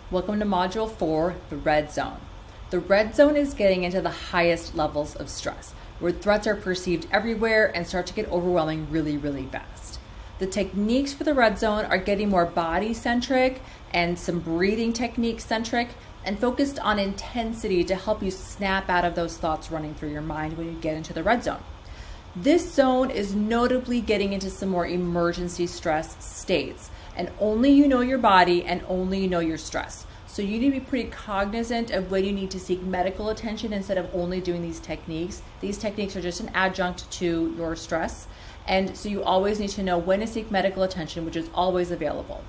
Welcome to Module 4, the red zone. The red zone is getting into the highest levels of stress, where threats are perceived everywhere and start to get overwhelming really, really fast. The techniques for the red zone are getting more body-centric and some breathing technique-centric and focused on intensity to help you snap out of those thoughts running through your mind when you get into the red zone. This zone is notably getting into some more emergency stress states, and only you know your body and only you know your stress. So you need to be pretty cognizant of when you need to seek medical attention instead of only doing these techniques. These techniques are just an adjunct to your stress. And so you always need to know when to seek medical attention, which is always available.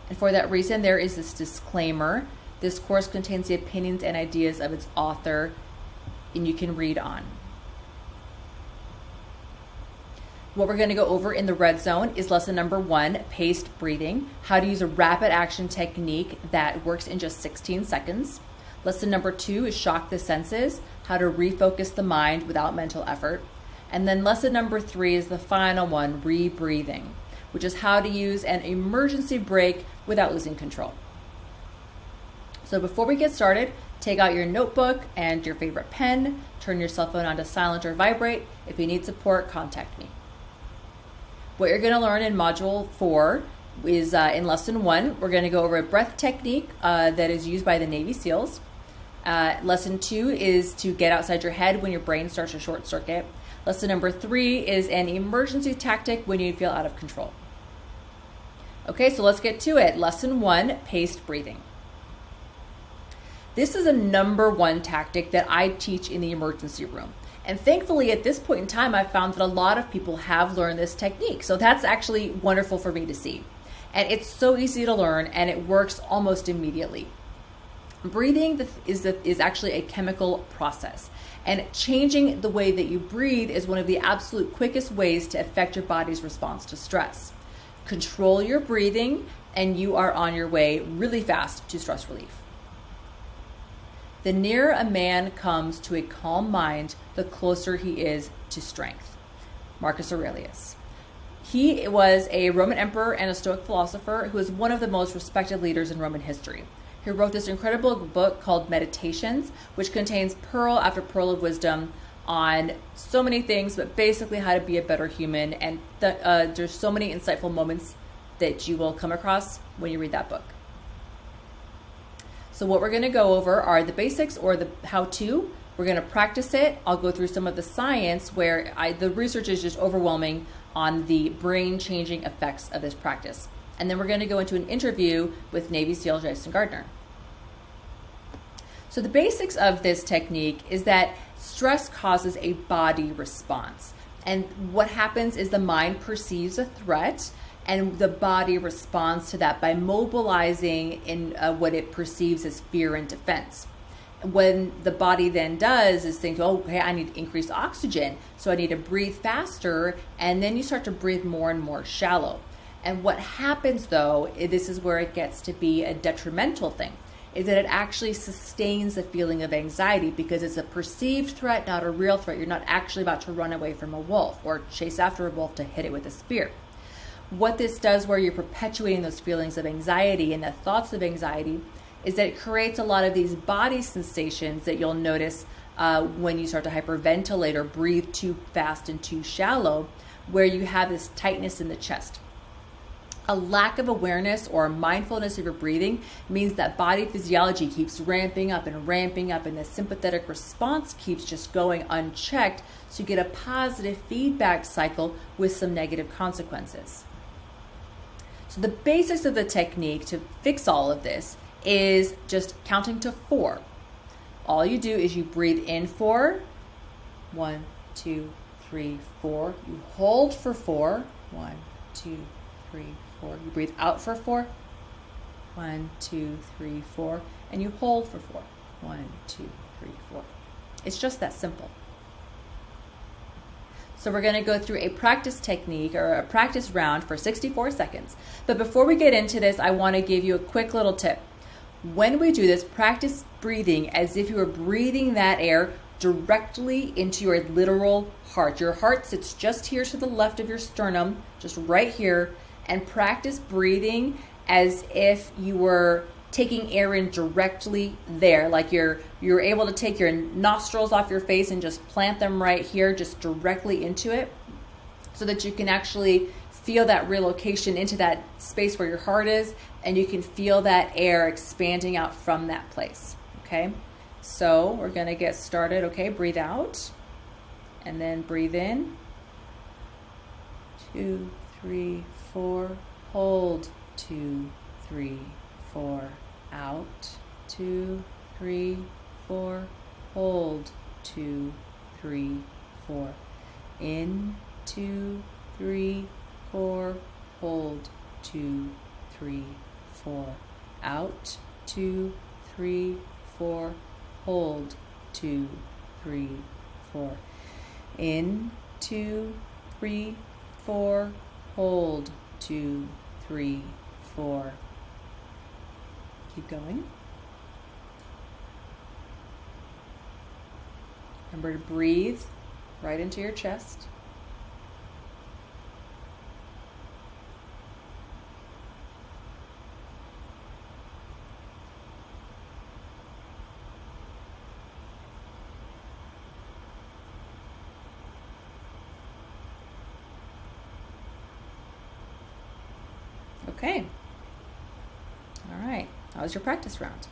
And for that reason, there is this disclaimer. This course contains the opinions and ideas of its author, and you can read on. What we're going to go over in the red zone is lesson number 1, paced breathing, how to use a rapid action technique that works in just 16 seconds. Lesson number 2 is shock the senses, how to refocus the mind without mental effort. And then lesson number 3 is the final one, rebreathing, which is how to use an emergency brake without losing control. So before we get started, take out your notebook and your favorite pen, turn your cell phone on to silent or vibrate. If you need support, contact me. What you're going to learn in Module 4 is in Lesson 1, we're going to go over a breath technique that is used by the Navy SEALs. Lesson 2 is to get outside your head when your brain starts to short circuit. Lesson number 3 is an emergency tactic when you feel out of control. Okay, so let's get to it. Lesson 1, paced breathing. This is a number 1 tactic that I teach in the emergency room. And thankfully, at this point in time, I've found that a lot of people have learned this technique. So that's actually wonderful for me to see. And it's so easy to learn, and it works almost immediately. Breathing is actually a chemical process. And changing the way that you breathe is one of the absolute quickest ways to affect your body's response to stress. Control your breathing, and you are on your way really fast to stress relief. The nearer a man comes to a calm mind, the closer he is to strength. Marcus Aurelius. He was a Roman emperor and a Stoic philosopher who is one of the most respected leaders in Roman history. He wrote this incredible book called Meditations, which contains pearl after pearl of wisdom on so many things, but basically how to be a better human. And there's so many insightful moments that you will come across when you read that book. So what we're going to go over are the basics or the how-to. We're going to practice it. I'll go through some of the science where the research is just overwhelming on the brain-changing effects of this practice. And then we're going to go into an interview with Navy SEAL Jason Gardner. So the basics of this technique is that stress causes a body response. And what happens is the mind perceives a threat, and the body responds to that by mobilizing in what it perceives as fear and defense. When the body then does is think, oh, okay, I need increased oxygen, so I need to breathe faster, and then you start to breathe more and more shallow. And what happens though, this is where it gets to be a detrimental thing, is that it actually sustains the feeling of anxiety because it's a perceived threat, not a real threat. You're not actually about to run away from a wolf or chase after a wolf to hit it with a spear. What this does where you're perpetuating those feelings of anxiety and the thoughts of anxiety is that it creates a lot of these body sensations that you'll notice when you start to hyperventilate or breathe too fast and too shallow, where you have this tightness in the chest. A lack of awareness or mindfulness of your breathing means that body physiology keeps ramping up, and the sympathetic response keeps just going unchecked, so you get a positive feedback cycle with some negative consequences. So the basics of the technique to fix all of this is just counting to 4. All you do is you breathe in 4, 1, 2, 3, 4. You hold for 4, 1, 2, 3, 4. You breathe out for 4, 1, 2, 3, 4, and you hold for 4, 1, 2, 3, 4. It's just that simple. So we're going to go through a practice technique or a practice round for 64 seconds. But before we get into this, I want to give you a quick little tip. When we do this, practice breathing as if you were breathing that air directly into your literal heart. Your heart sits just here to the left of your sternum, just right here, and practice breathing as if you were taking air in directly there, like you're able to take your nostrils off your face and just plant them right here, just directly into it, so that you can actually feel that relocation into that space where your heart is, and you can feel that air expanding out from that place. Okay, so we're going to get started. Okay, breathe out and then breathe in. 2, 3, 4. Hold. 2, 3, 4. Out. 2, 3, 4. Hold. 2, 3, 4. In. 2, 3, 4. Hold. 2, 3, 4. Out. 2, 3, 4. Hold. 2, 3, 4. In. 2, 3, 4. Hold. 2, 3, 4. Keep going. Remember to breathe right into your chest. Okay. All right. That was your practice round.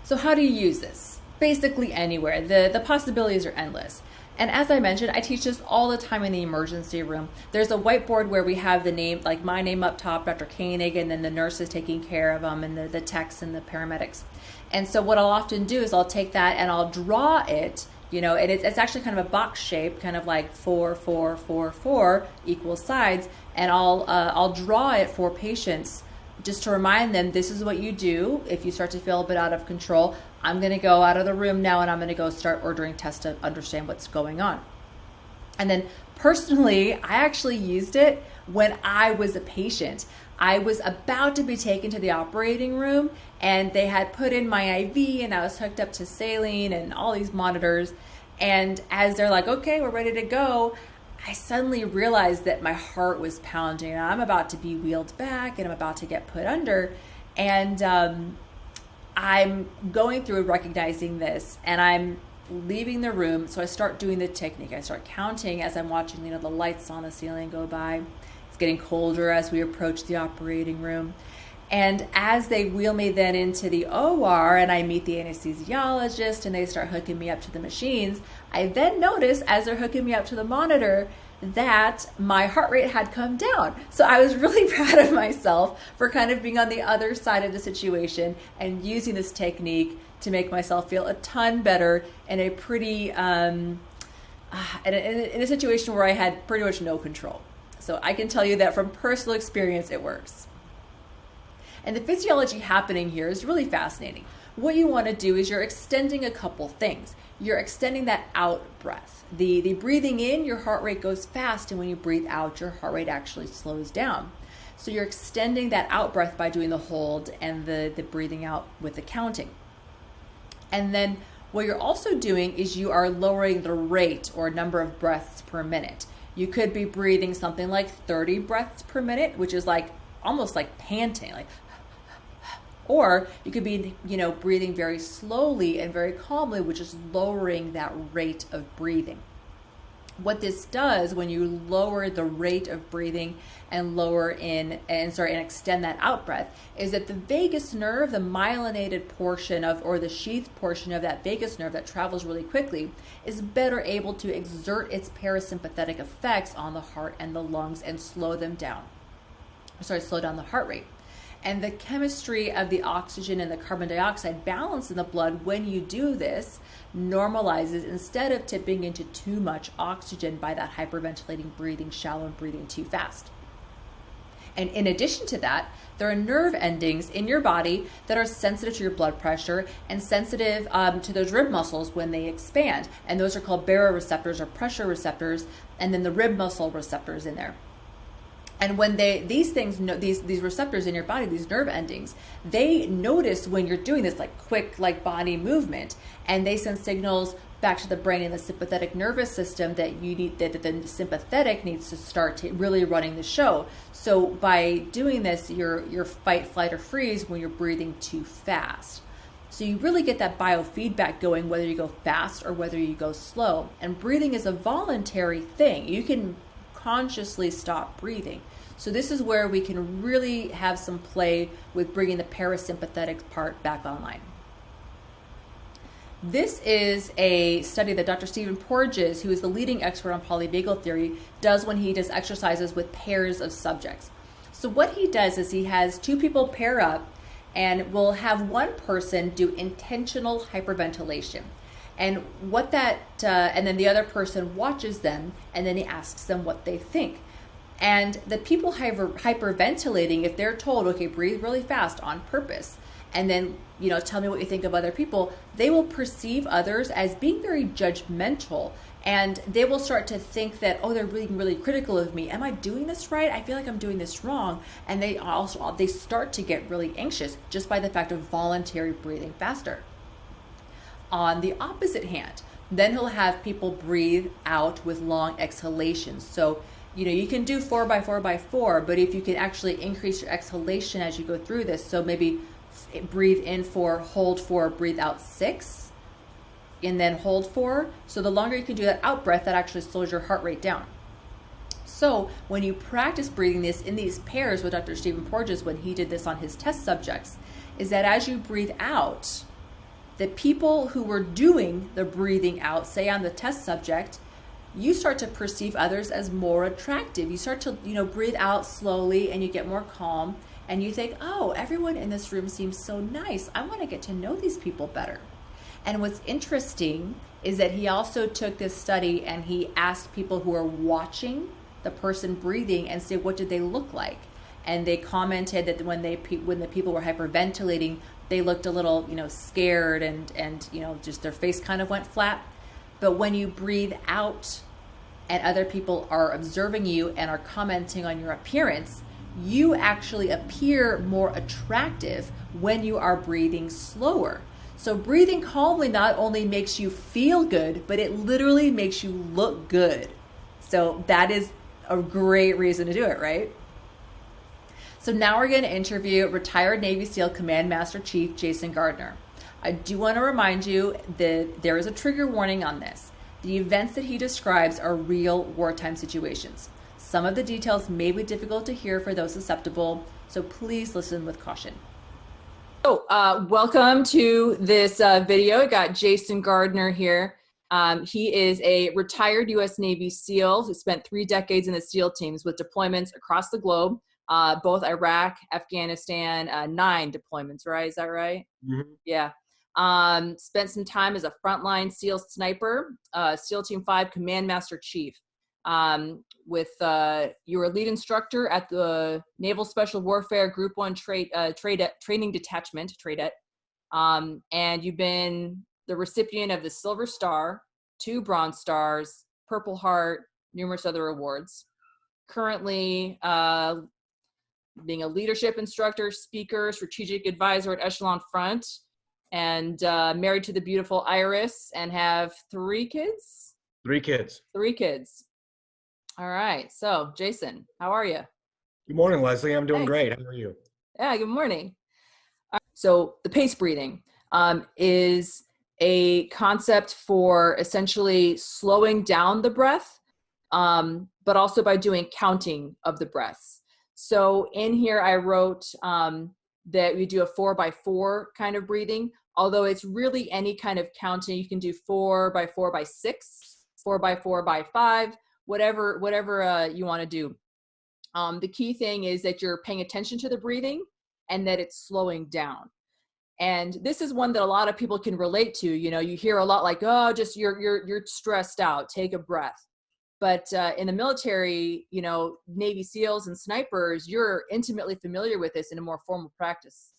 So how do you use this? Basically anywhere. The possibilities are endless. And as I mentioned, I teach this all the time in the emergency room. There's a whiteboard where we have the name, like my name up top, Dr. Koenig, and then the nurses taking care of them, and the techs and the paramedics. And so what I'll often do is I'll take that and I'll draw it, and it's actually kind of a box shape, kind of like 4, 4, 4, 4 equal sides. And I'll draw it for patients just to remind them, this is what you do if you start to feel a bit out of control. I'm going to go out of the room now and I'm going to go start ordering tests to understand what's going on. And then personally, I actually used it when I was a patient. I was about to be taken to the operating room and they had put in my IV and I was hooked up to saline and all these monitors. And as they're like, okay, we're ready to go, I suddenly realized that my heart was pounding and I'm about to be wheeled back and I'm about to get put under. And I'm going through recognizing this and I'm leaving the room. So I start doing the technique. I start counting as I'm watching, the lights on the ceiling go by. It's getting colder as we approach the operating room. And as they wheel me then into the OR and I meet the anesthesiologist and they start hooking me up to the machines, I then notice as they're hooking me up to the monitor that my heart rate had come down. So I was really proud of myself for kind of being on the other side of the situation and using this technique to make myself feel a ton better in a pretty, in a situation where I had pretty much no control. So I can tell you that from personal experience, it works. And the physiology happening here is really fascinating. What you want to do is you're extending a couple things. You're extending that out breath. The breathing in, your heart rate goes fast, and when you breathe out, your heart rate actually slows down. So you're extending that out breath by doing the hold and the breathing out with the counting. And then what you're also doing is you are lowering the rate or number of breaths per minute. You could be breathing something like 30 breaths per minute, which is like almost like panting, like. Or you could be, breathing very slowly and very calmly, which is lowering that rate of breathing. What this does when you lower the rate of breathing and extend that out breath is that the vagus nerve, the myelinated portion or the sheath portion of that vagus nerve that travels really quickly, is better able to exert its parasympathetic effects on the heart and the lungs and slow down the heart rate. And the chemistry of the oxygen and the carbon dioxide balance in the blood when you do this normalizes instead of tipping into too much oxygen by that hyperventilating breathing, shallow and breathing too fast. And in addition to that, there are nerve endings in your body that are sensitive to your blood pressure and sensitive to those rib muscles when they expand. And those are called baroreceptors or pressure receptors, and then the rib muscle receptors in there. And when these receptors in your body, these nerve endings, they notice when you're doing this like quick, like body movement, and they send signals back to the brain and the sympathetic nervous system, that you need that the sympathetic needs to start to really running the show. So by doing this, your fight, flight, or freeze when you're breathing too fast. So you really get that biofeedback going, whether you go fast or whether you go slow. And breathing is a voluntary thing. You can consciously stop breathing. So this is where we can really have some play with bringing the parasympathetic part back online. This is a study that Dr. Stephen Porges, who is the leading expert on polyvagal theory, does when he does exercises with pairs of subjects. So what he does is he has two people pair up and will have one person do intentional hyperventilation. And what and then the other person watches them, and then he asks them what they think. And the people hyperventilating, if they're told, okay, breathe really fast on purpose, and then, tell me what you think of other people, they will perceive others as being very judgmental. And they will start to think that, oh, they're being really critical of me. Am I doing this right? I feel like I'm doing this wrong. And they start to get really anxious just by the fact of voluntary breathing faster. On the opposite hand, then he'll have people breathe out with long exhalations. So, you can do 4 by 4 by 4, but if you can actually increase your exhalation as you go through this, so maybe breathe in 4, hold 4, breathe out 6, and then hold 4. So the longer you can do that out breath, that actually slows your heart rate down. So when you practice breathing this in these pairs with Dr. Stephen Porges, when he did this on his test subjects, is that as you breathe out, the people who were doing the breathing out, say on the test subject, you start to perceive others as more attractive. You start to, breathe out slowly and you get more calm. And you think, oh, everyone in this room seems so nice. I want to get to know these people better. And what's interesting is that he also took this study and he asked people who are watching the person breathing and say, what did they look like? And they commented that when the people were hyperventilating, they looked a little, scared and just their face kind of went flat. But when you breathe out and other people are observing you and are commenting on your appearance, you actually appear more attractive when you are breathing slower. So breathing calmly not only makes you feel good, but it literally makes you look good. So that is a great reason to do it, right? So now we're going to interview retired Navy SEAL Command Master Chief Jason Gardner. I do want to remind you that there is a trigger warning on this. The events that he describes are real wartime situations. Some of the details may be difficult to hear for those susceptible, so please listen with caution. So welcome to this video. I got Jason Gardner here. He is a retired U.S. Navy SEAL who spent 3 decades in the SEAL teams with deployments across the globe, both Iraq, Afghanistan, 9 deployments, right? Is that right? Mm-hmm. Yeah. Spent some time as a frontline SEAL sniper, SEAL Team 5 Command Master Chief. You were a lead instructor at the Naval Special Warfare Group 1 Training Detachment, TRADET, and you've been the recipient of the Silver Star, 2 Bronze Stars, Purple Heart, numerous other awards. Currently being a leadership instructor, speaker, strategic advisor at Echelon Front, and married to the beautiful Iris, and have 3 kids? 3 kids. 3 kids. All right. So, Jason, how are you? Good morning, Leslie. I'm doing great. How are you? Yeah, good morning. So the pace breathing is a concept for essentially slowing down the breath, but also by doing counting of the breaths. So in here, I wrote that we do a 4 by 4 kind of breathing, although it's really any kind of counting. You can do 4 by 4 by 6, 4 by 4 by 5, whatever you want to do. The key thing is that you're paying attention to the breathing and that it's slowing down. And this is one that a lot of people can relate to. You know, you hear a lot like, oh, just you're stressed out, take a breath. But in the military, you know, Navy SEALs and snipers, you're intimately familiar with this in a more formal practice.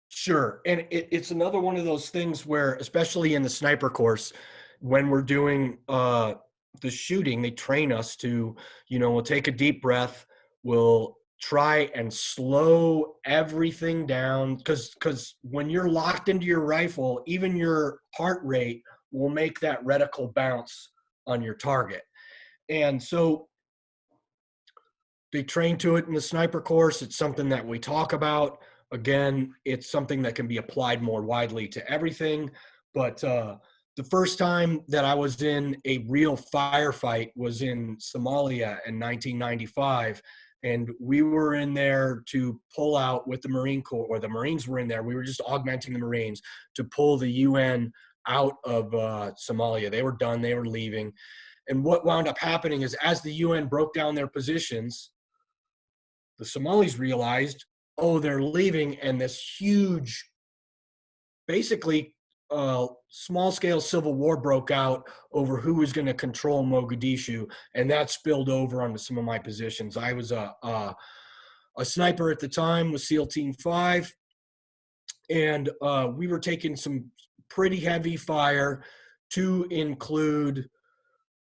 Sure. And it's another one of those things where, especially in the sniper course, when we're doing the shooting, they train us to, you know, we'll take a deep breath, we'll try and slow everything down, because when you're locked into your rifle, even your heart rate will make that reticle bounce on your target. And so they train to it in the sniper course. It's something that we talk about. Again, it's something that can be applied more widely to everything. But the first time that I was in a real firefight was in Somalia in 1995. And we were in there to pull out with the Marine Corps, or the Marines were in there. We were just augmenting the Marines to pull the UN out of Somalia. They were done. They were leaving. And what wound up happening is, as the UN broke down their positions, the Somalis realized, oh, they're leaving, and this huge, basically small-scale civil war broke out over who was going to control Mogadishu, and that spilled over onto some of my positions. I was a sniper at the time with SEAL Team 5, and we were taking some pretty heavy fire, to include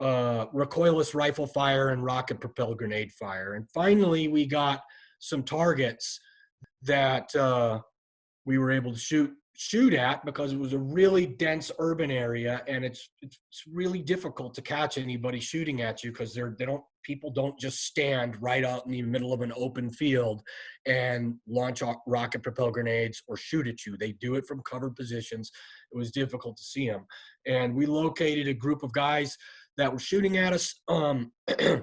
recoilless rifle fire and rocket-propelled grenade fire. And finally, we got some targets that we were able to shoot at, because it was a really dense urban area, and it's really difficult to catch anybody shooting at you, because people don't just stand right out in the middle of an open field and launch rocket-propelled grenades or shoot at you. They do it from covered positions. It was difficult to see them. And we located a group of guys that were shooting at us. And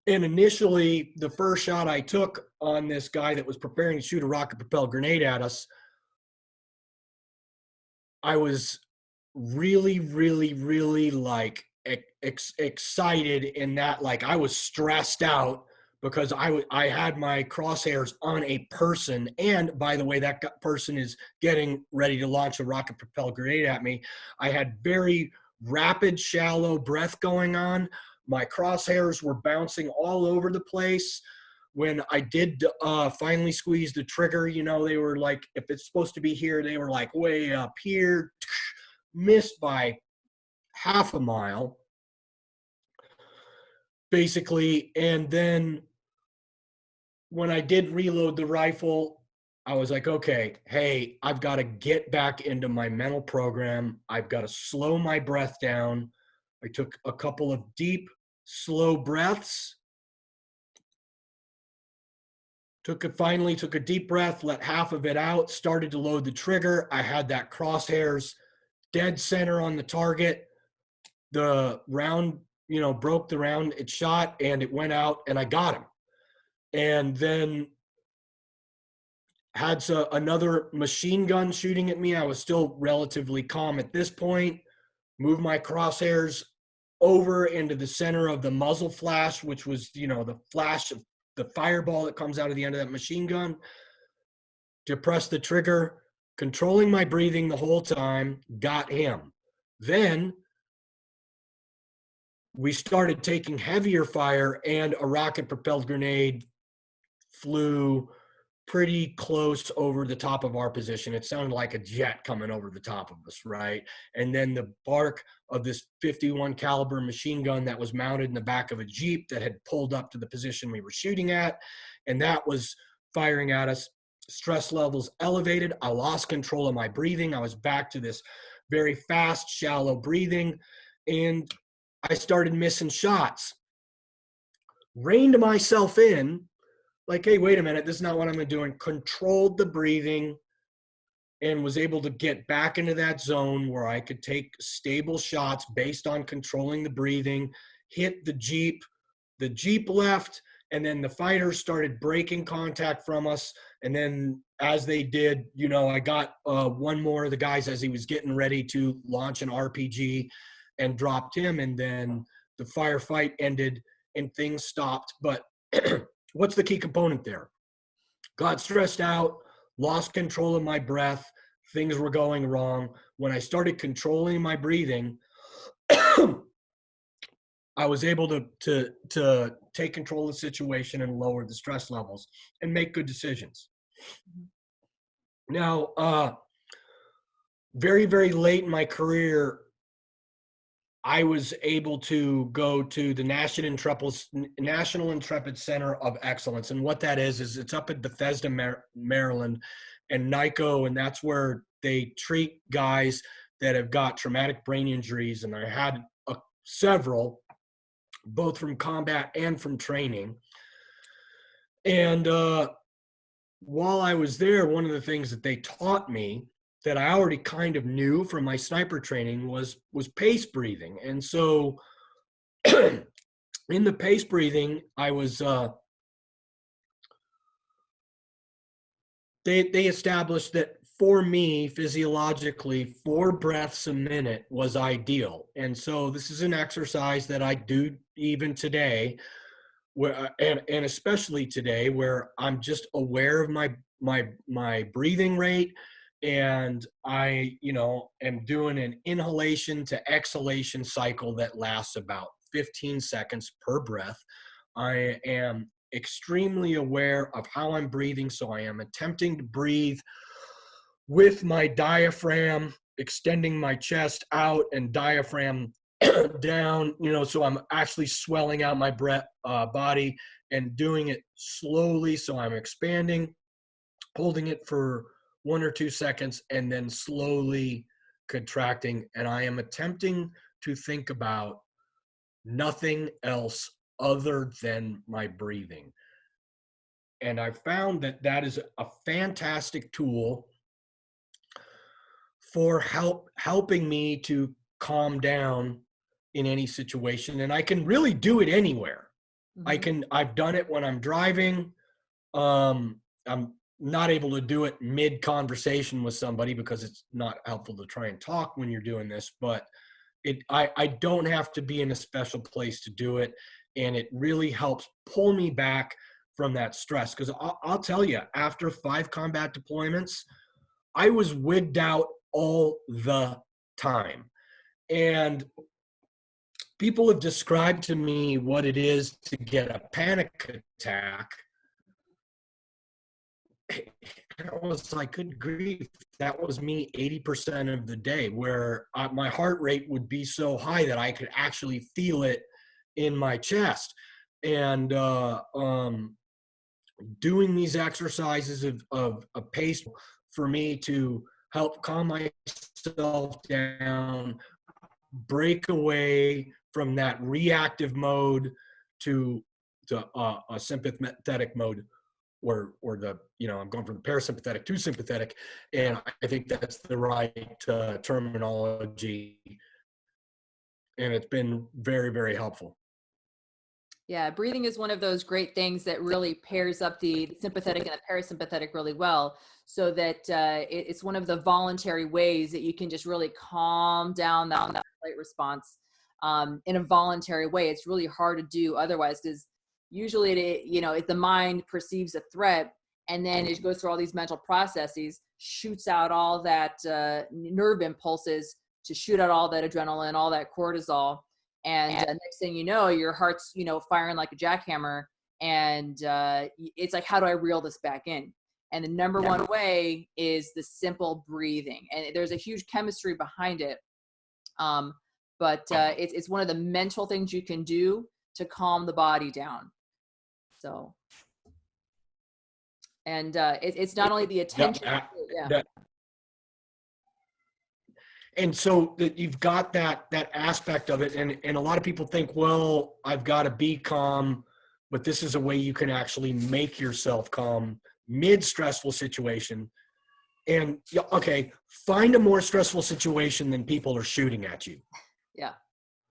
initially, the first shot I took on this guy that was preparing to shoot a rocket-propelled grenade at us, I was really, really, really like excited in that, like, I was stressed out because I had my crosshairs on a person. And by the way, that person is getting ready to launch a rocket-propelled grenade at me. I had very rapid, shallow breath going on. My crosshairs were bouncing all over the place. When I did finally squeeze the trigger, they were like, if it's supposed to be here, they were like way up here, missed by half a mile, basically. And then when I did reload the rifle, I was like, okay, hey, I've got to get back into my mental program. I've got to slow my breath down. I took a couple of deep, slow breaths. Finally took a deep breath, let half of it out, started to load the trigger. I had that crosshairs dead center on the target. The round, broke the round. It shot and it went out, and I got him. And then had another machine gun shooting at me. I was still relatively calm at this point. Moved my crosshairs over into the center of the muzzle flash, which was, the flash of the fireball that comes out of the end of that machine gun. Depressed the trigger, controlling my breathing the whole time, got him. Then we started taking heavier fire, and a rocket-propelled grenade flew pretty close over the top of our position. It sounded like a jet coming over the top of us, right? And then the bark of this 51 caliber machine gun that was mounted in the back of a Jeep that had pulled up to the position we were shooting at, and that was firing at us. Stress levels elevated. I lost control of my breathing. I was back to this very fast, shallow breathing, and I started missing shots. Reined myself in, like, hey, wait a minute, this is not what I'm doing. Controlled the breathing and was able to get back into that zone where I could take stable shots based on controlling the breathing, hit the Jeep. The Jeep left, and then the fighters started breaking contact from us. And then as they did, I got one more of the guys as he was getting ready to launch an RPG, and dropped him. And then the firefight ended and things stopped. But what's the key component there? Got stressed out, lost control of my breath. Things were going wrong. When I started controlling my breathing, I was able to take control of the situation and lower the stress levels and make good decisions. Now, very, very late in my career, I was able to go to the National Intrepid Center of Excellence. And what that is it's up in Bethesda, Maryland, and NICO, and that's where they treat guys that have got traumatic brain injuries, and I had several, both from combat and from training. And while I was there, one of the things that they taught me that I already kind of knew from my sniper training was pace breathing. And so in the pace breathing, I was they established that for me, physiologically, 4 breaths a minute was ideal. And so this is an exercise that I do even today, where and especially today, where I'm just aware of my breathing rate, and I, am doing an inhalation to exhalation cycle that lasts about 15 seconds per breath. I am extremely aware of how I'm breathing, so I am attempting to breathe with my diaphragm, extending my chest out and diaphragm down, so I'm actually swelling out my body and doing it slowly. So I'm expanding, holding it for 1 or 2 seconds, and then slowly contracting. And I am attempting to think about nothing else other than my breathing. And I found that is a fantastic tool for helping me to calm down in any situation. And I can really do it anywhere. I've done it when I'm driving. I'm not able to do it mid conversation with somebody because it's not helpful to try and talk when you're doing this, but I don't have to be in a special place to do it. And it really helps pull me back from that stress. Because I'll tell you, after 5 combat deployments, I was wigged out all the time. And people have described to me what it is to get a panic attack. I was like, good grief, that was me 80% of the day, where my heart rate would be so high that I could actually feel it in my chest. And doing these exercises of pace for me to help calm myself down, break away from that reactive mode to a sympathetic mode, or the, I'm going from parasympathetic to sympathetic. And I think that's the right terminology. And it's been very, very helpful. Yeah, breathing is one of those great things that really pairs up the sympathetic and the parasympathetic really well, so that it's one of the voluntary ways that you can just really calm down that flight response in a voluntary way. It's really hard to do otherwise, because usually if the mind perceives a threat and then it goes through all these mental processes, shoots out all that nerve impulses to shoot out all that adrenaline, all that cortisol. And next thing you know, your heart's, firing like a jackhammer. And it's like, how do I reel this back in? And the number one way is the simple breathing. And there's a huge chemistry behind it. But it's one of the mental things you can do to calm the body down. So, and it's not only the attention. And so that you've got that aspect of it, and a lot of people think, well, I've got to be calm, but this is a way you can actually make yourself calm mid stressful situation. And okay, find a more stressful situation than people are shooting at you. Yeah.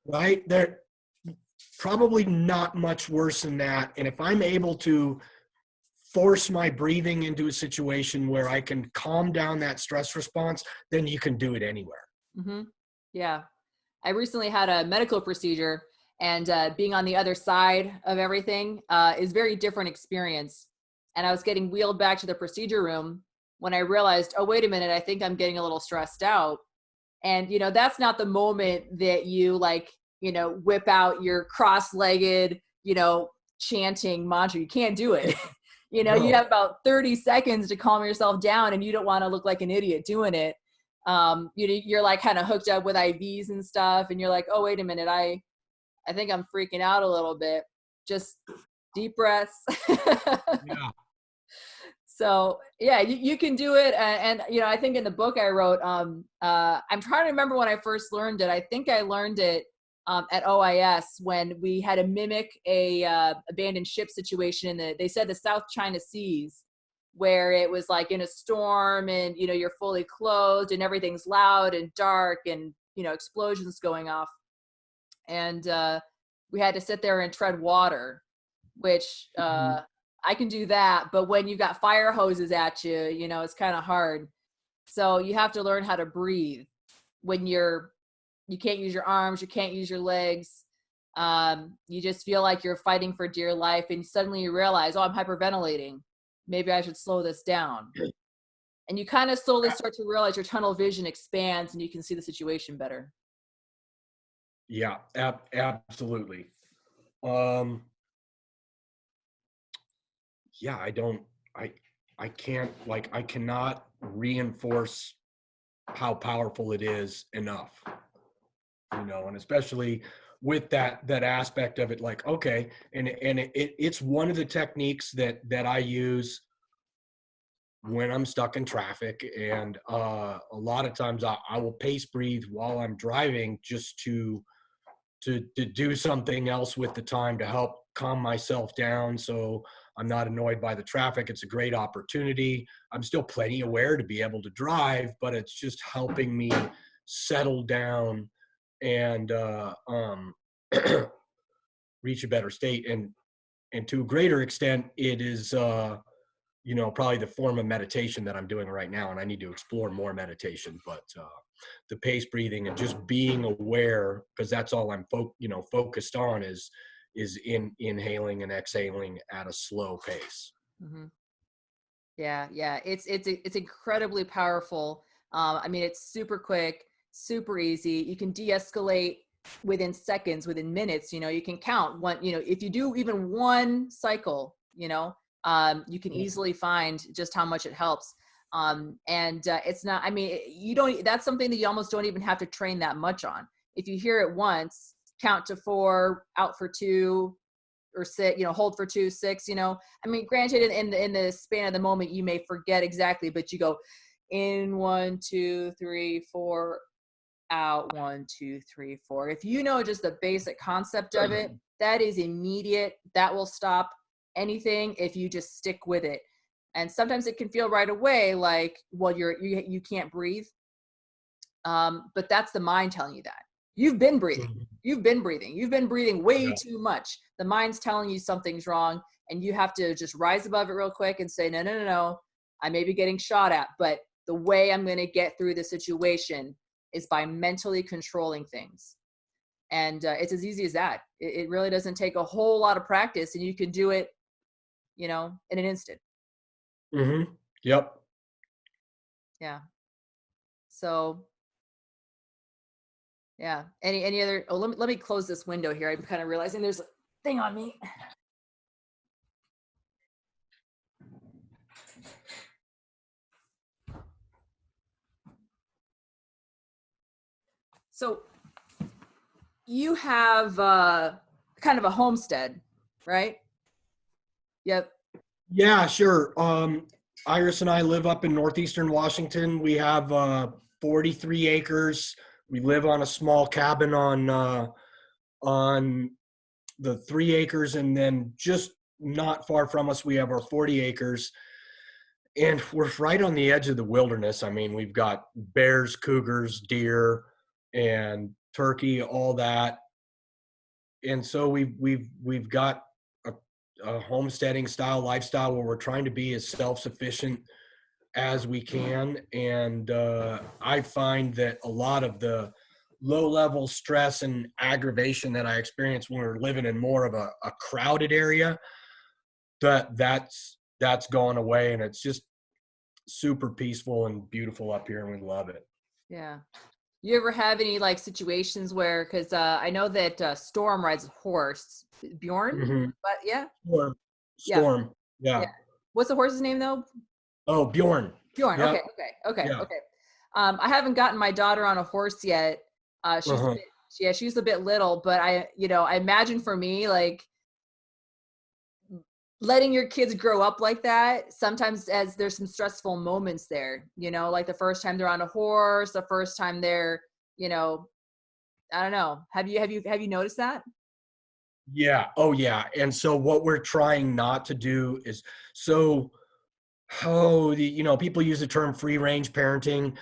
Right? They're probably not much worse than that. And if I'm able to force my breathing into a situation where I can calm down that stress response, then you can do it anywhere. Mm-hmm. Yeah. I recently had a medical procedure, and being on the other side of everything is very different experience. And I was getting wheeled back to the procedure room when I realized, oh, wait a minute, I think I'm getting a little stressed out. And, that's not the moment that you whip out your cross-legged, chanting mantra. You can't do it. No. You have about 30 seconds to calm yourself down, and you don't want to look like an idiot doing it. You're like kind of hooked up with IVs and stuff, and you're like, oh, wait a minute, I think I'm freaking out a little bit. Just deep breaths. Yeah. So yeah, you can do it. And, you know, I think in the book I wrote, I'm trying to remember when I first learned it. I think I learned it at OIS when we had to mimic a abandoned ship situation in they said the South China Seas, where it was like in a storm and, you know, you're fully clothed and everything's loud and dark and, you know, explosions going off. And we had to sit there and tread water, which I can do that. But when you've got fire hoses at you, you know, it's kind of hard. So you have to learn how to breathe when you can't use your arms, you can't use your legs. You just feel like you're fighting for dear life. And suddenly you realize, oh, I'm hyperventilating. Maybe I should slow this down. And you kind of slowly start to realize your tunnel vision expands and you can see the situation better. Yeah, absolutely. Yeah, I can't, like, I cannot reinforce how powerful it is enough, you know, and especially with that aspect of it, like, okay, and it's one of the techniques that I use when I'm stuck in traffic. And a lot of times I will pace breathe while I'm driving, just to do something else with the time to help calm myself down, so I'm not annoyed by the traffic. It's a great opportunity. I'm still plenty aware to be able to drive, but it's just helping me settle down and reach a better state. And to a greater extent, it is you know, probably the form of meditation that I'm doing right now, and I need to explore more meditation. But the pace breathing and just being aware, because that's all I'm focused on, is inhaling and exhaling at a slow pace. Mm-hmm. Yeah, it's incredibly powerful. I mean, it's super quick, super easy. You can de-escalate within seconds, within minutes. You know, you can count one. You know, if you do even one cycle, you know, you can easily find just how much it helps. And it's not. I mean, you don't. That's something that you almost don't even have to train that much on. If you hear it once, count to 4, out for 2, or 6, you know, hold for 2, 6, you know. I mean, granted, in the span of the moment, you may forget exactly, but you go in 1, 2, 3, 4, out 1, 2, 3, 4. If you know just the basic concept of it, that is immediate. That will stop anything if you just stick with it. And sometimes it can feel right away like, well, you can't breathe. But that's the mind telling you that. You've been breathing. You've been breathing way too much. The mind's telling you something's wrong, and you have to just rise above it real quick and say, no. I may be getting shot at, but the way I'm going to get through the situation is by mentally controlling things. And it's as easy as that. It really doesn't take a whole lot of practice, and you can do it, you know, in an instant. Mm-hmm. Yep. Yeah. So yeah. Any other? Oh, let me close this window here. I'm kind of realizing there's a thing on me. So you have kind of a homestead, right? Yep. Yeah, sure. Iris and I live up in northeastern Washington. We have 43 acres. We live on a small cabin on the 3 acres, and then just not far from us, we have our 40 acres. And we're right on the edge of the wilderness. I mean, we've got bears, cougars, deer, and turkey, all that. And so we've got a homesteading style lifestyle where we're trying to be as self-sufficient as we can. And I find that a lot of the low-level stress and aggravation that I experienced when we were living in more of a crowded area, that's gone away, and it's just super peaceful and beautiful up here, and we love it. Yeah. You ever have any like situations where, because I know that Storm rides a horse, Bjorn, Mm-hmm. but yeah. Storm. Yeah. What's the horse's name though? Oh, Bjorn. Bjorn. Yeah. Okay. Yeah. I haven't gotten my daughter on a horse yet. She's a bit little, but I imagine for me, like letting your kids grow up like that, sometimes as there's some stressful moments there, like the first time they're on a horse, the first time they're, I don't know. Have you noticed that? Yeah. Oh, yeah. And so what we're trying not to do is, people use the term free range parenting.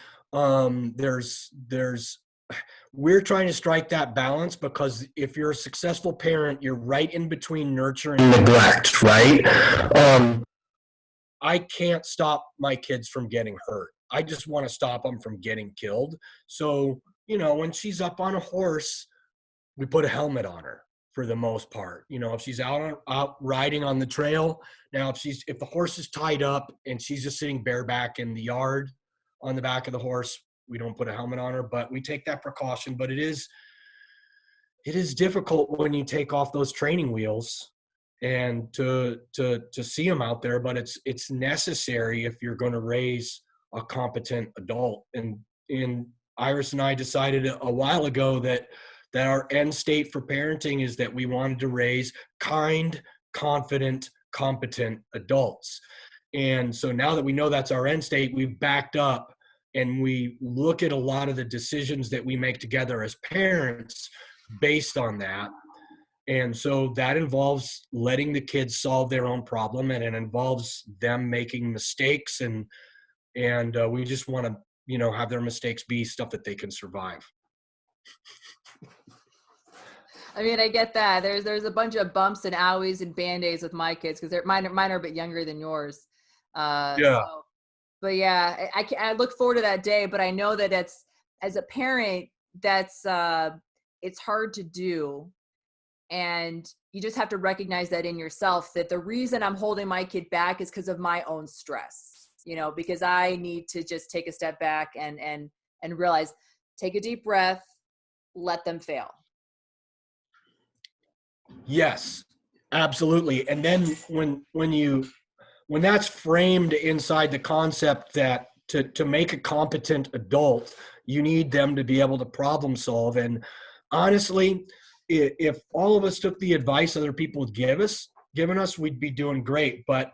There's we're trying to strike that balance, because if you're a successful parent, you're right in between nurture and neglect, right? I can't stop my kids from getting hurt. I just want to stop them from getting killed. So, when she's up on a horse, we put a helmet on her for the most part. If she's out riding on the trail, now if the horse is tied up and she's just sitting bareback in the yard on the back of the horse, we don't put a helmet on her, but we take that precaution. But it is difficult when you take off those training wheels and to see them out there, but it's necessary if you're going to raise a competent adult. And Iris and I decided a while ago that our end state for parenting is that we wanted to raise kind, confident, competent adults. And so now that we know that's our end state, we've backed up and we look at a lot of the decisions that we make together as parents based on that. And so that involves letting the kids solve their own problem, and it involves them making mistakes, and we just want to, have their mistakes be stuff that they can survive. I mean, I get that. There's a bunch of bumps and owies and band-aids with my kids, because mine are a bit younger than yours. Yeah. But yeah, I look forward to that day. But I know that as a parent, that's it's hard to do, and you just have to recognize that in yourself, that the reason I'm holding my kid back is because of my own stress. Because I need to just take a step back and realize, take a deep breath, let them fail. Yes, absolutely. And then when that's framed inside the concept that to make a competent adult, you need them to be able to problem solve. And honestly, if all of us took the advice other people had given us, we'd be doing great. But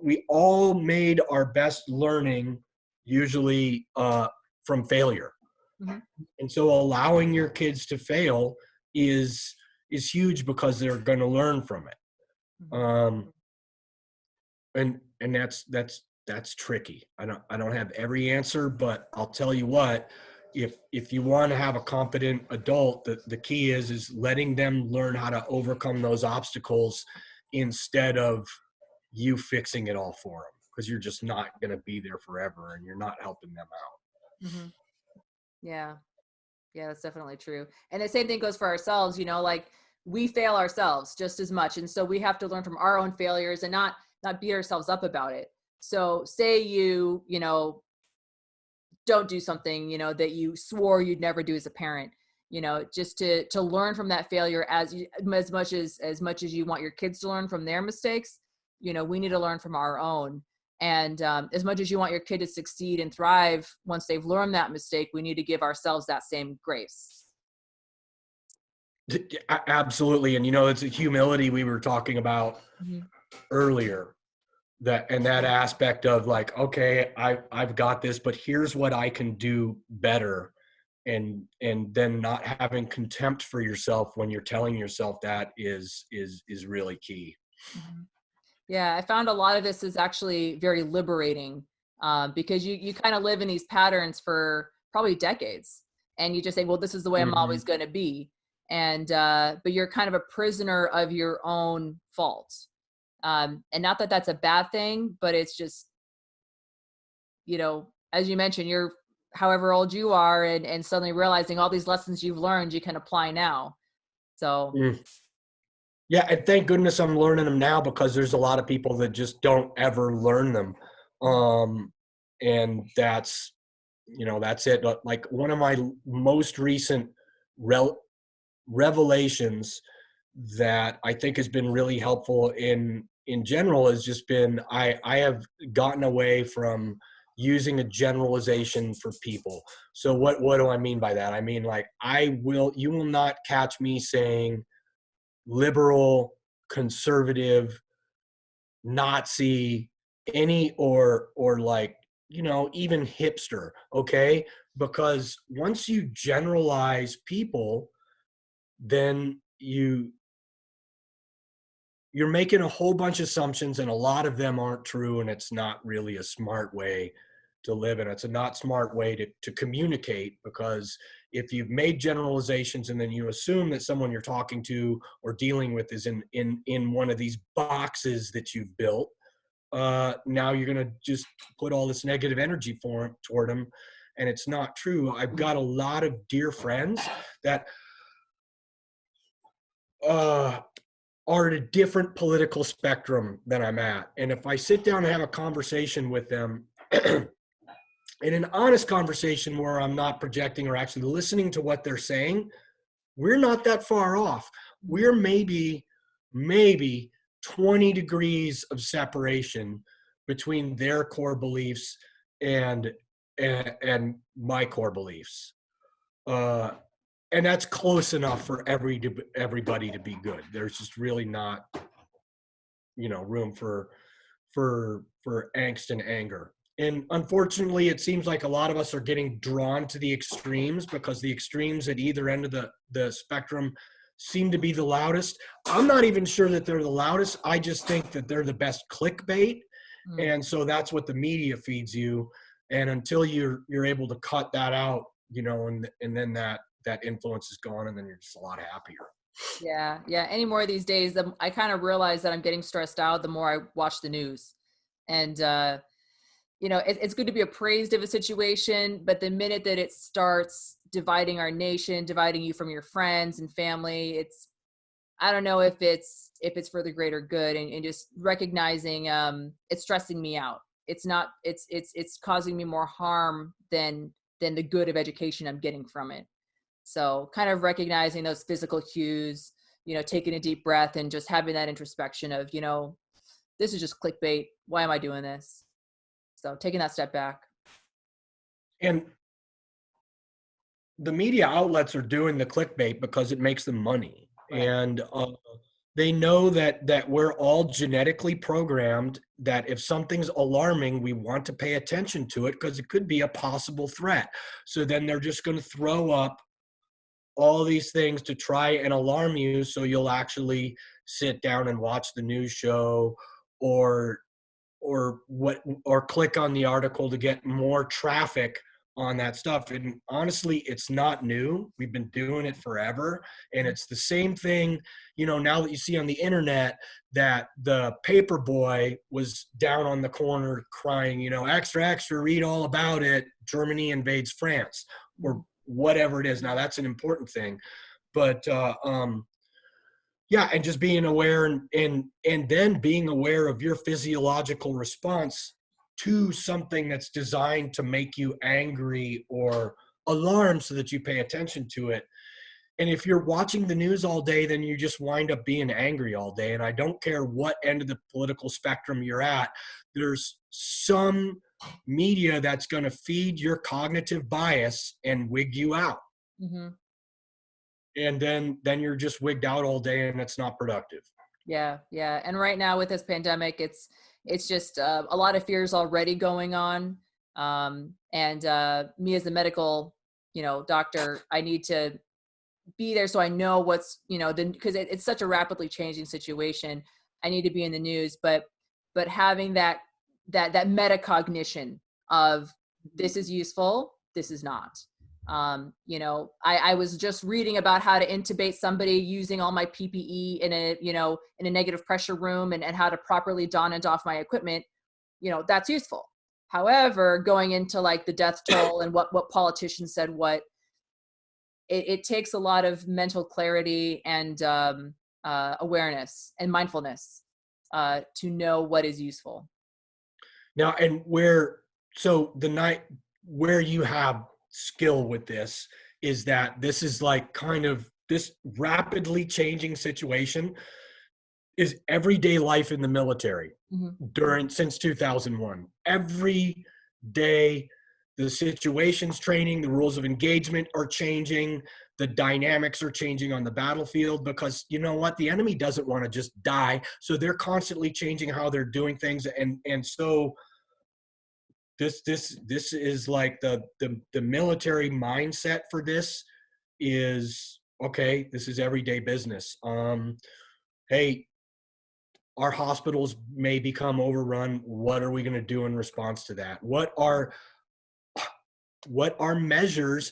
we all made our best learning usually from failure. Mm-hmm. And so allowing your kids to fail is huge, because they're going to learn from it. And that's tricky. I don't have every answer, but I'll tell you what, if you want to have a competent adult, the key is letting them learn how to overcome those obstacles instead of you fixing it all for them, because you're just not going to be there forever and you're not helping them out. Mm-hmm. Yeah, that's definitely true. And the same thing goes for ourselves, like we fail ourselves just as much. And so we have to learn from our own failures and not beat ourselves up about it. So say you don't do something, that you swore you'd never do as a parent, just to learn from that failure as much as you want your kids to learn from their mistakes, we need to learn from our own. And as much as you want your kid to succeed and thrive once they've learned that mistake, we need to give ourselves that same grace. Absolutely. And, it's a humility we were talking about earlier. That aspect of like, okay, I've got this, but here's what I can do better, and then not having contempt for yourself when you're telling yourself that is really key. Mm-hmm. Yeah, I found a lot of this is actually very liberating, because you kind of live in these patterns for probably decades, and you just say, well, this is the way I'm always going to be, and but you're kind of a prisoner of your own faults. And not that that's a bad thing, but it's just, as you mentioned, you're however old you are, and suddenly realizing all these lessons you've learned, you can apply now. So. Yeah. And thank goodness I'm learning them now, because there's a lot of people that just don't ever learn them. And that's it. Like one of my most recent revelations that I think has been really helpful in general has just been, I have gotten away from using a generalization for people. So what do I mean by that? I mean, like, you will not catch me saying liberal, conservative, Nazi, any or like, you know, even hipster, okay? Because once you generalize people, then you're making a whole bunch of assumptions, and a lot of them aren't true, and it's not really a smart way to live, and it's a not smart way to communicate, because if you've made generalizations and then you assume that someone you're talking to or dealing with is in one of these boxes that you've built, now you're going to just put all this negative energy toward them, and it's not true. I've got a lot of dear friends that are at a different political spectrum than I'm at. And if I sit down and have a conversation with them, in an honest conversation where I'm not projecting or actually listening to what they're saying, we're not that far off. We're maybe 20 degrees of separation between their core beliefs and my core beliefs. And that's close enough for everybody to be good. There's just really not, you know, room for angst and anger. And unfortunately, it seems like a lot of us are getting drawn to the extremes, because the extremes at either end of the spectrum seem to be the loudest. I'm not even sure that they're the loudest. I just think that they're the best clickbait. And so that's what the media feeds you. And until you're able to cut that out, you know, and then that influence is gone, and then you're just a lot happier. Yeah. Any more of these days, I kind of realize that I'm getting stressed out the more I watch the news. And, you know, it's good to be appraised of a situation, but the minute that it starts dividing our nation, dividing you from your friends and family, I don't know if it's for the greater good, and just recognizing, it's stressing me out. It's causing me more harm than the good of education I'm getting from it. So kind of recognizing those physical cues, you know, taking a deep breath and just having that introspection of, you know, this is just clickbait. Why am I doing this? So taking that step back. And the media outlets are doing the clickbait because it makes them money. Right. And they know that we're all genetically programmed that if something's alarming, we want to pay attention to it because it could be a possible threat. So then they're just going to throw up all these things to try and alarm you, so you'll actually sit down and watch the news show or click on the article to get more traffic on that stuff. And honestly, it's not new. We've been doing it forever. And it's the same thing, you know, now that you see on the internet that the paper boy was down on the corner crying, you know, extra, extra, read all about it. Germany invades France, or whatever it is. Now that's an important thing, but yeah, and just being aware and then being aware of your physiological response to something that's designed to make you angry or alarmed, so that you pay attention to it. And if you're watching the news all day, then you just wind up being angry all day. And I don't care what end of the political spectrum you're at, there's some media that's going to feed your cognitive bias and wig you out. Mm-hmm. And then you're just wigged out all day, and it's not productive. Yeah. And right now with this pandemic, it's just a lot of fears already going on. And me as a medical, you know, doctor, I need to be there so I know what's, you know, because it's such a rapidly changing situation. I need to be in the news, but having that metacognition of this is useful, this is not. You know, I was just reading about how to intubate somebody using all my PPE in a negative pressure room, and how to properly don and doff my equipment. You know, that's useful. However, going into like the death toll and what politicians said, it takes a lot of mental clarity and awareness and mindfulness to know what is useful. Now, and where you have skill with this is that this is like kind of this rapidly changing situation is everyday life in the military. Mm-hmm. Since 2001. Every day the situation's training, the rules of engagement are changing. the dynamics are changing on the battlefield, because you know what, the enemy doesn't want to just die, so they're constantly changing how they're doing things. And so this is like the military mindset for this is, okay, this is everyday business. Hey, our hospitals may become overrun. What are we going to do in response to that? What are measures,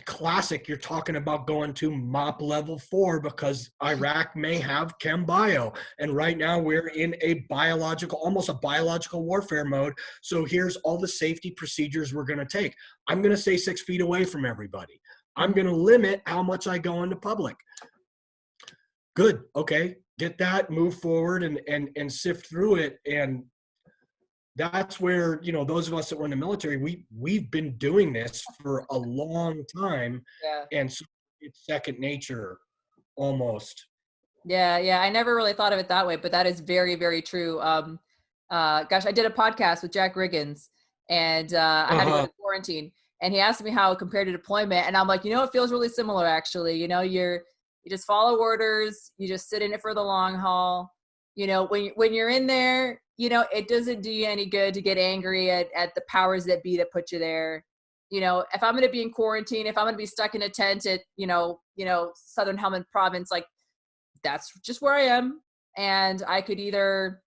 classic, you're talking about going to MOP level 4 because Iraq may have chem bio. And right now we're in almost a biological warfare mode. So here's all the safety procedures we're going to take. I'm going to stay 6 feet away from everybody. I'm going to limit how much I go into public. Good. Okay. Get that, move forward and sift through it. And that's where, those of us that were in the military, we've been doing this for a long time. Yeah. And so it's second nature almost. Yeah. I never really thought of it that way, but that is very, very true. I did a podcast with Jack Riggins, and I had to go to quarantine, and he asked me how it compared to deployment. And I'm like, it feels really similar, actually. You just follow orders, you just sit in it for the long haul. When you're in there, it doesn't do you any good to get angry at the powers that be that put you there. If I'm going to be in quarantine, if I'm going to be stuck in a tent at, Southern Helmand province, like, that's just where I am. And I could either,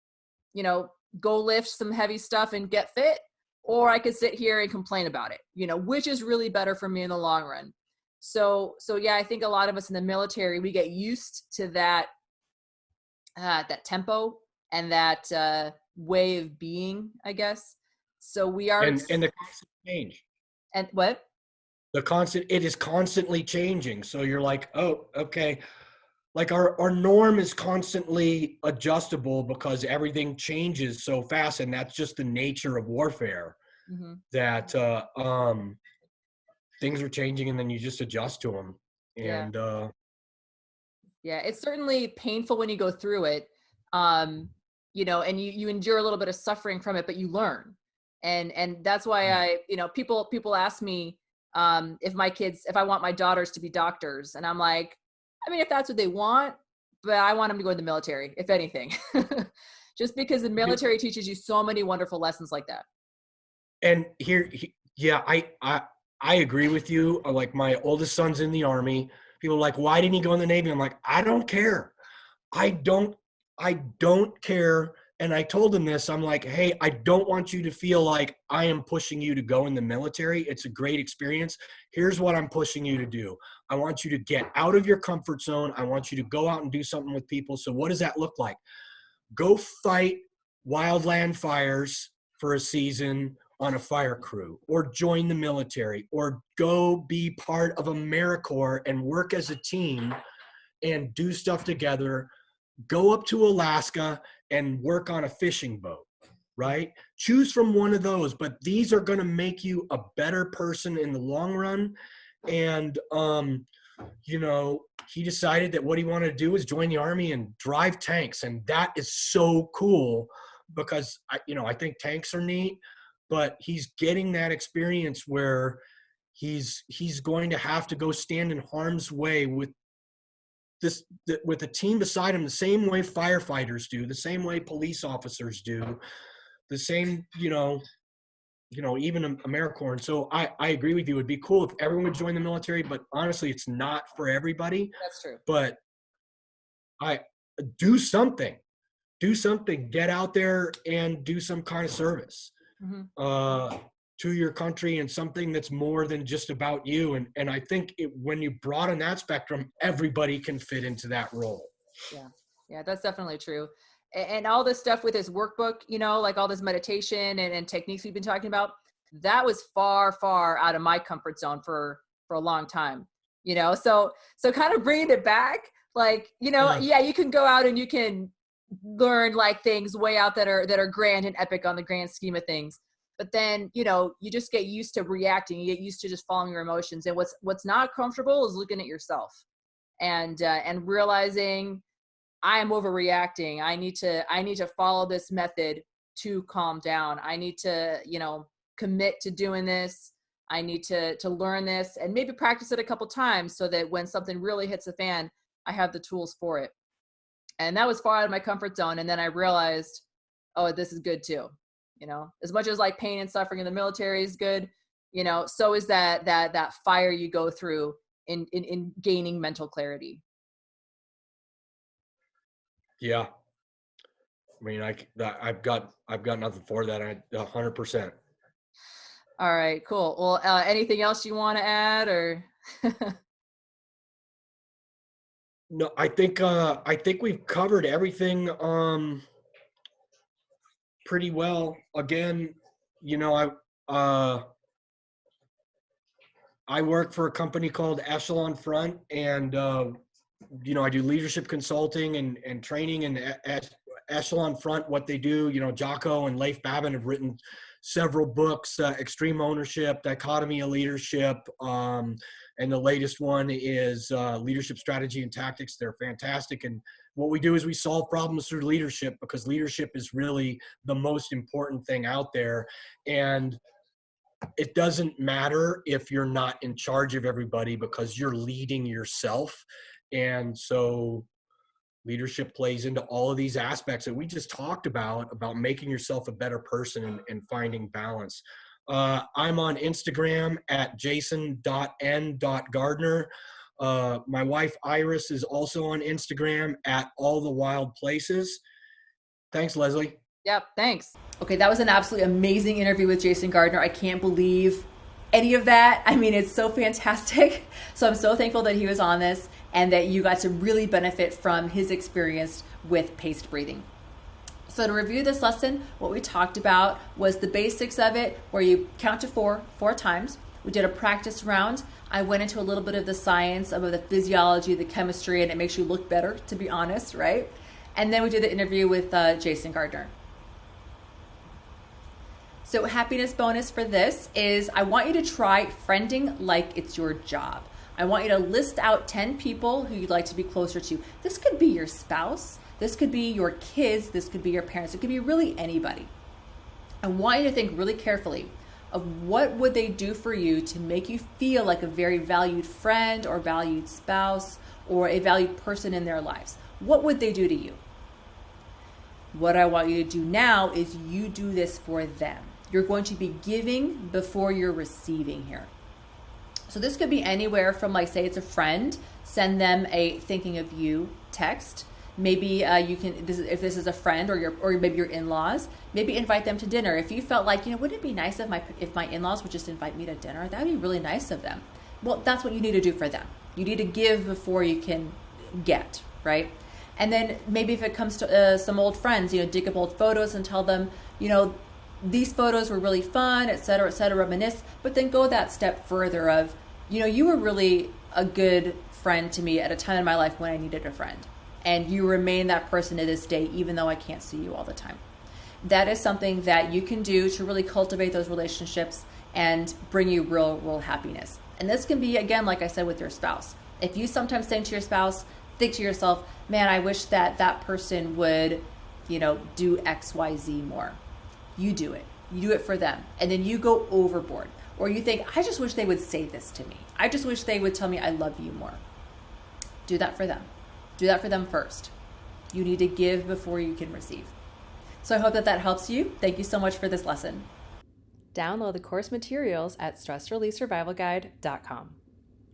go lift some heavy stuff and get fit, or I could sit here and complain about it, which is really better for me in the long run. So yeah, I think a lot of us in the military, we get used to that tempo and that way of being, I guess. So we are, and the constant change. And what? It is constantly changing. So you're like, oh, okay. Like our norm is constantly adjustable because everything changes so fast, and that's just the nature of warfare. Mm-hmm. That things are changing, and then you just adjust to them. And yeah, it's certainly painful when you go through it, and you endure a little bit of suffering from it, but you learn. And that's why people ask me if I want my daughters to be doctors, and I'm like, I mean, if that's what they want, but I want them to go in the military, if anything, just because the military teaches you so many wonderful lessons like that. And I agree with you. Like, my oldest son's in the Army. People are like, why didn't he go in the Navy? I'm like, I don't care. I don't care. And I told him this. I'm like, hey, I don't want you to feel like I am pushing you to go in the military. It's a great experience. Here's what I'm pushing you to do. I want you to get out of your comfort zone. I want you to go out and do something with people. So what does that look like? Go fight wildland fires for a season on a fire crew, or join the military, or go be part of AmeriCorps and work as a team and do stuff together. Go up to Alaska and work on a fishing boat, right? Choose from one of those, but these are going to make you a better person in the long run. And, he decided that what he wanted to do was join the Army and drive tanks. And that is so cool because I think tanks are neat, but he's getting that experience where he's going to have to go stand in harm's way with a team beside him, the same way firefighters do, the same way police officers do, the same, even AmeriCorps. And so I agree with you. It'd be cool if everyone would join the military, but honestly, it's not for everybody. That's true. But do something, get out there and do some kind of service. Mm-hmm. To your country, and something that's more than just about you. And I think when you broaden that spectrum, everybody can fit into that role. Yeah, that's definitely true. And all this stuff with his workbook, like all this meditation and techniques we've been talking about, that was far, far out of my comfort zone for a long time, so kind of bringing it back, like, yeah, you can go out and you can learn like things way out that are grand and epic on the grand scheme of things. But then, you just get used to reacting. You get used to just following your emotions. And what's not comfortable is looking at yourself and realizing I am overreacting. I need to follow this method to calm down. I need to, commit to doing this. I need to learn this and maybe practice it a couple times so that when something really hits the fan, I have the tools for it. And that was far out of my comfort zone. And then I realized, oh, this is good too. As much as like pain and suffering in the military is good, so is that fire you go through in gaining mental clarity. Yeah. I mean, I've got nothing for that. 100%. All right, cool. Well, anything else you want to add or? No, I think we've covered everything pretty well. Again, I work for a company called Echelon Front, and I do leadership consulting and training. And at Echelon Front, what they do, Jocko and Leif Babin have written several books, Extreme Ownership, Dichotomy of Leadership, and the latest one is Leadership Strategy and Tactics. They're fantastic. And what we do is we solve problems through leadership, because leadership is really the most important thing out there. And it doesn't matter if you're not in charge of everybody, because you're leading yourself. And so leadership plays into all of these aspects that we just talked about making yourself a better person and finding balance. I'm on Instagram at jason.n.gardner. My wife Iris is also on Instagram at All the Wild Places. Thanks, Leslie. Yep, thanks. Okay, that was an absolutely amazing interview with Jason Gardner. I can't believe any of that. I mean, it's so fantastic. So I'm so thankful that he was on this and that you got to really benefit from his experience with paced breathing. So to review this lesson, what we talked about was the basics of it, where you count to four times. We did a practice round. I went into a little bit of the science, of the physiology, the chemistry, and it makes you look better, to be honest, right? And then we did the interview with Jason Gardner. So happiness bonus for this is I want you to try friending like it's your job. I want you to list out 10 people who you'd like to be closer to. This could be your spouse. This could be your kids. This could be your parents. It could be really anybody. I want you to think really carefully of what would they do for you to make you feel like a very valued friend or valued spouse or a valued person in their lives. What would they do to you? What I want you to do now is you do this for them. You're going to be giving before you're receiving here. So this could be anywhere from, like, say it's a friend, send them a thinking of you text. Maybe you can, if this is a friend or maybe your in-laws, maybe invite them to dinner. If you felt like, wouldn't it be nice if my in-laws would just invite me to dinner? That would be really nice of them. Well, that's what you need to do for them. You need to give before you can get, right? And then maybe if it comes to some old friends, dig up old photos and tell them, these photos were really fun, et cetera, reminisce, but then go that step further of, you were really a good friend to me at a time in my life when I needed a friend. And you remain that person to this day, even though I can't see you all the time. That is something that you can do to really cultivate those relationships and bring you real happiness. And this can be, again, like I said, with your spouse. If you sometimes think to your spouse, think to yourself, man, I wish that person would, do X, Y, Z more. You do it. You do it for them. And then you go overboard. Or you think, I just wish they would say this to me. I just wish they would tell me I love you more. Do that for them. Do that for them first. You need to give before you can receive. So I hope that helps you. Thank you so much for this lesson. Download the course materials at stressreleasesurvivalguide.com.